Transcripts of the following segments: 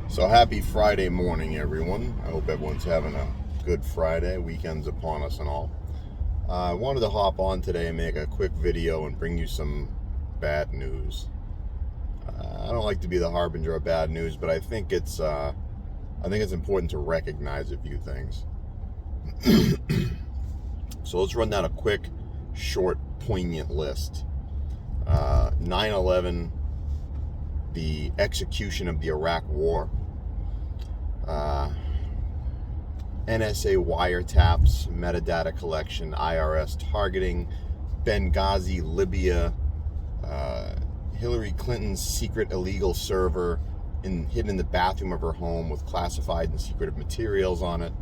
So happy Friday morning, everyone. I hope everyone's having a good Friday. Weekend's upon us and all. I wanted to hop on today and make a quick video and bring you some bad news. I don't like to be the harbinger of bad news, but I think it's important to recognize a few things. So let's run down a quick, short, poignant list. 9/11, the execution of the Iraq War, NSA wiretaps, metadata collection, IRS targeting, Benghazi, Libya, Hillary Clinton's secret illegal server hidden in the bathroom of her home with classified and secretive materials on it.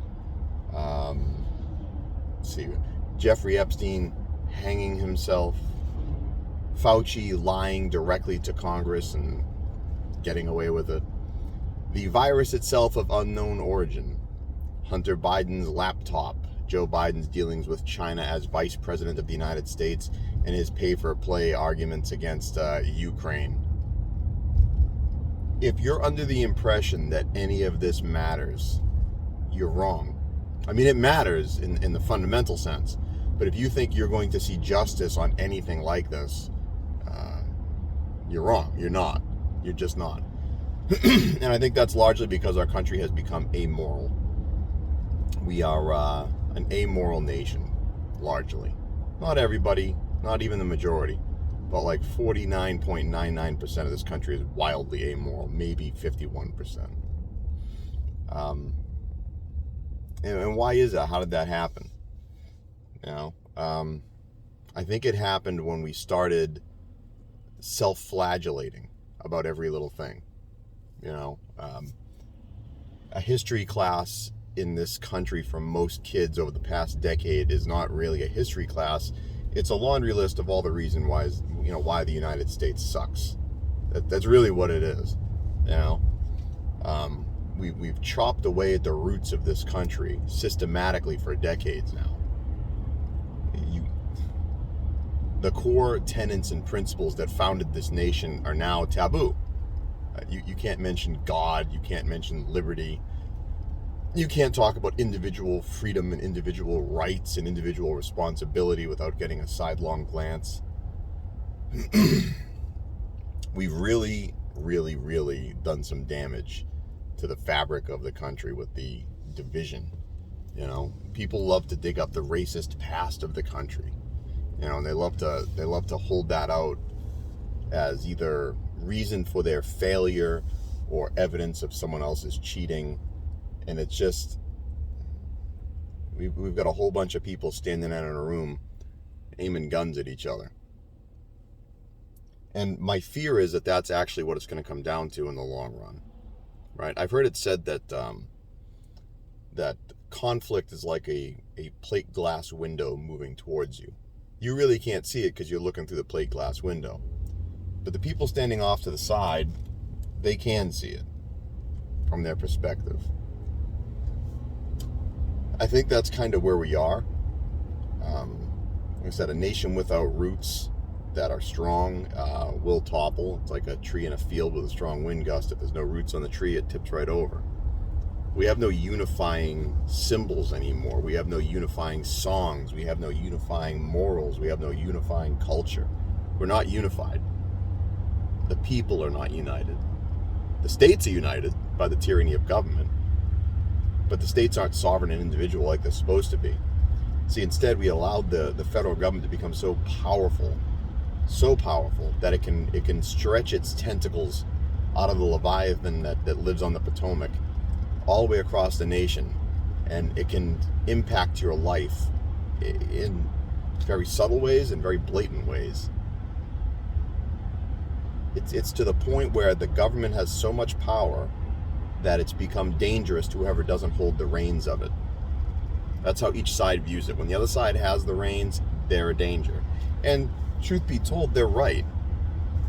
Let's see, Jeffrey Epstein hanging himself, Fauci lying directly to Congress and getting away with it, the virus itself of unknown origin, Hunter Biden's laptop, Joe Biden's dealings with China as vice president of the United States, and his pay-for-play arguments against Ukraine. If you're under the impression that any of this matters, you're wrong. I mean, it matters in the fundamental sense, but if you think you're going to see justice on anything like this, you're wrong. You're not. You're just not. And I think that's largely because our country has become amoral. We are an amoral nation, largely. Not everybody, not even the majority, but like 49.99% of this country is wildly amoral, maybe 51%. And why is that? How did that happen? I think it happened when we started self-flagellating about every little thing. A history class in this country for most kids over the past decade is not really a history class. It's a laundry list of all the reasons why the United States sucks. That's really what it is. We've chopped away at the roots of this country systematically for decades now. The core tenets and principles that founded this nation are now taboo. You can't mention God, you can't mention liberty, you can't talk about individual freedom and individual rights and individual responsibility without getting a sidelong glance. We've really, really, really done some damage to the fabric of the country with the division. People love to dig up the racist past of the country. And they love to hold that out as either reason for their failure or evidence of someone else's cheating. And it's just, we've got a whole bunch of people standing out in a room aiming guns at each other. And my fear is that that's actually what it's going to come down to in the long run, right? I've heard it said that that conflict is like a plate glass window moving towards you. You really can't see it because you're looking through the plate glass window. But the people standing off to the side, they can see it from their perspective. I think that's kind of where we are. Like I said, a nation without roots that are strong will topple. It's like a tree in a field with a strong wind gust. If there's no roots on the tree, it tips right over. We have no unifying symbols anymore. We have no unifying songs. We have no unifying morals. We have no unifying culture. We're not unified. The people are not united. The states are united by the tyranny of government, but the states aren't sovereign and individual like they're supposed to be. See, instead we allowed the federal government to become so powerful that it can stretch its tentacles out of the Leviathan that lives on the Potomac all the way across the nation, and it can impact your life in very subtle ways and very blatant ways. It's to the point where the government has so much power that it's become dangerous to whoever doesn't hold the reins of it. That's how each side views it. When the other side has the reins, they're a danger. And truth be told, they're right.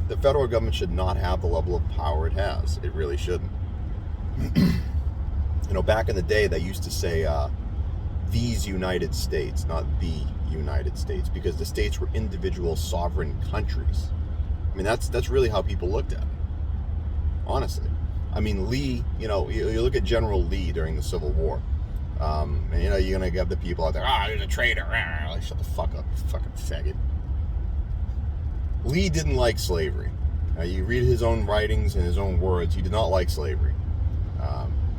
The federal government should not have the level of power it has. It really shouldn't. Back in the day, they used to say these United States, not the United States, because the states were individual sovereign countries. I mean, that's really how people looked at it, honestly. I mean, Lee, you look at General Lee during the Civil War. And you're going to have the people out there, he's a traitor. Like, shut the fuck up, you fucking faggot. Lee didn't like slavery. You read his own writings and his own words, he did not like slavery.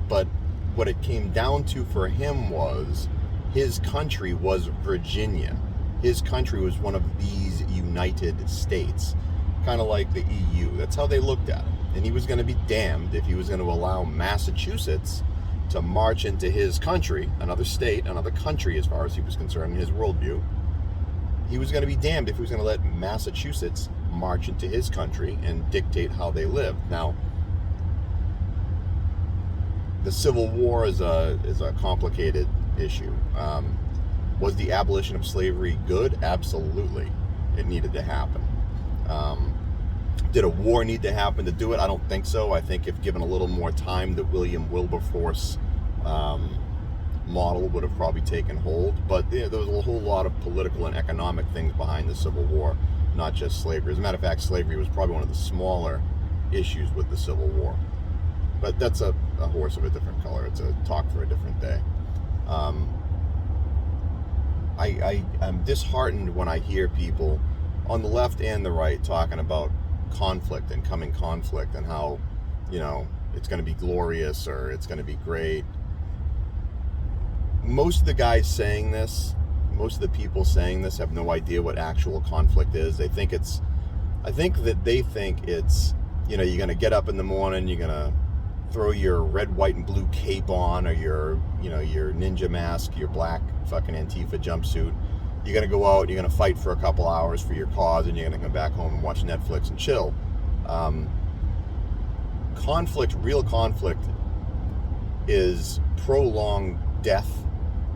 But what it came down to for him was his country was Virginia. His country was one of these United States, kind of like the EU. That's how they looked at it. And he was going to be damned if he was going to allow Massachusetts to march into his country, another state, another country as far as he was concerned in his worldview. He was going to be damned if he was going to let Massachusetts march into his country and dictate how they lived. Now, the Civil War is a complicated issue. Was the abolition of slavery good? Absolutely. It needed to happen. Did a war need to happen to do it? I don't think so. I think if given a little more time, the William Wilberforce model would have probably taken hold. But there was a whole lot of political and economic things behind the Civil War, not just slavery. As a matter of fact, slavery was probably one of the smaller issues with the Civil War. But that's a horse of a different color. It's a talk for a different day. I'm disheartened when I hear people on the left and the right talking about conflict and coming conflict and how, it's going to be glorious or it's going to be great. Most of the guys saying this, most of the people saying this have no idea what actual conflict is. I think that they think it's, you're going to get up in the morning, you're going to throw your red, white, and blue cape on, or your ninja mask, your black fucking Antifa jumpsuit. You're going to go out, you're going to fight for a couple hours for your cause, and you're going to come back home and watch Netflix and chill. Real conflict, is prolonged death,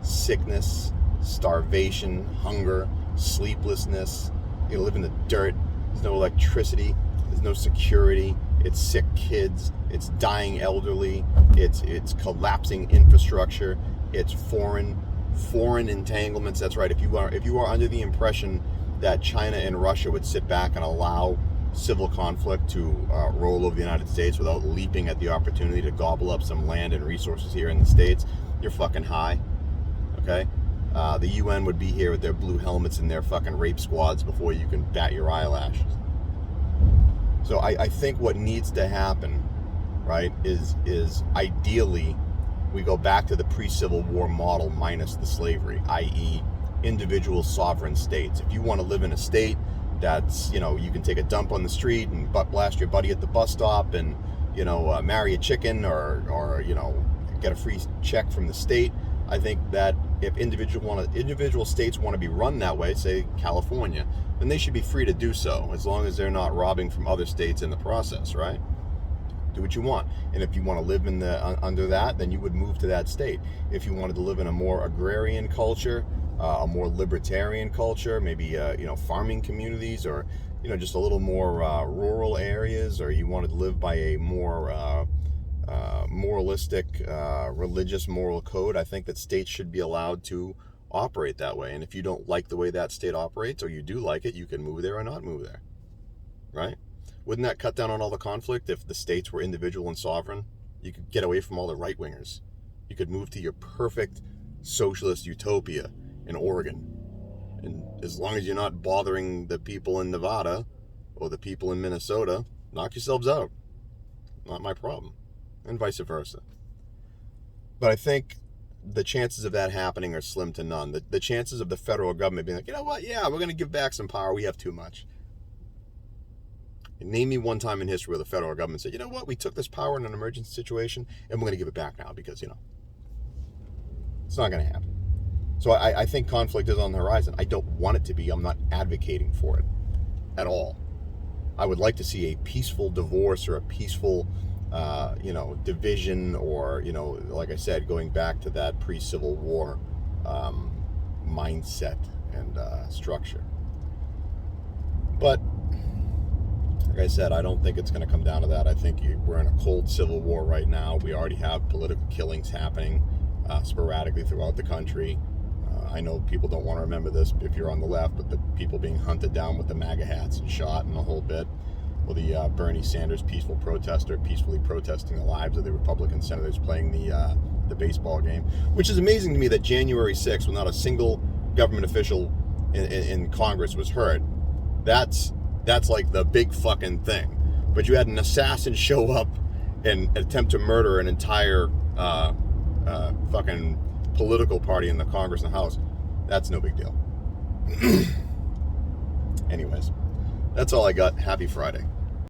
sickness, starvation, hunger, sleeplessness. You live in the dirt. There's no electricity. There's no security. It's sick kids. It's dying elderly. It's collapsing infrastructure. It's foreign entanglements. That's right. If you are under the impression that China and Russia would sit back and allow civil conflict to roll over the United States without leaping at the opportunity to gobble up some land and resources here in the States, you're fucking high. Okay? The UN would be here with their blue helmets and their fucking rape squads before you can bat your eyelashes. So I think what needs to happen, right, is ideally we go back to the pre-Civil War model minus the slavery, i.e. individual sovereign states. If you want to live in a state that's, you can take a dump on the street and butt blast your buddy at the bus stop and, marry a chicken or get a free check from the state. I think that if individual states want to be run that way, say California, then they should be free to do so, as long as they're not robbing from other states in the process, right? Do what you want. And if you want to live under that, then you would move to that state. If you wanted to live in a more agrarian culture, a more libertarian culture, maybe farming communities, or just a little more rural areas, or you wanted to live by a more moralistic, religious moral code, I think that states should be allowed to operate that way. And if you don't like the way that state operates, or you do like it, you can move there or not move there, right? Wouldn't that cut down on all the conflict if the states were individual and sovereign? You could get away from all the right-wingers. You could move to your perfect socialist utopia in Oregon. And as long as you're not bothering the people in Nevada or the people in Minnesota, knock yourselves out. Not my problem. And vice versa. But I think the chances of that happening are slim to none. The chances of the federal government being like, you know what, yeah, we're going to give back some power. We have too much. And name me one time in history where the federal government said, you know what, we took this power in an emergency situation and we're going to give it back now because, it's not going to happen. So I think conflict is on the horizon. I don't want it to be. I'm not advocating for it at all. I would like to see a peaceful divorce or a peaceful division, or, like I said, going back to that pre-Civil War mindset and structure. But, like I said, I don't think it's going to come down to that. I think we're in a cold Civil War right now. We already have political killings happening sporadically throughout the country. I know people don't want to remember this if you're on the left, but the people being hunted down with the MAGA hats and shot and the whole bit. Well, the Bernie Sanders peaceful protester peacefully protesting the lives of the Republican senators playing the baseball game, which is amazing to me that January 6th, when not a single government official in Congress was hurt, that's like the big fucking thing. But you had an assassin show up and attempt to murder an entire fucking political party in the Congress and the House. That's no big deal. Anyways, that's all I got. Happy Friday.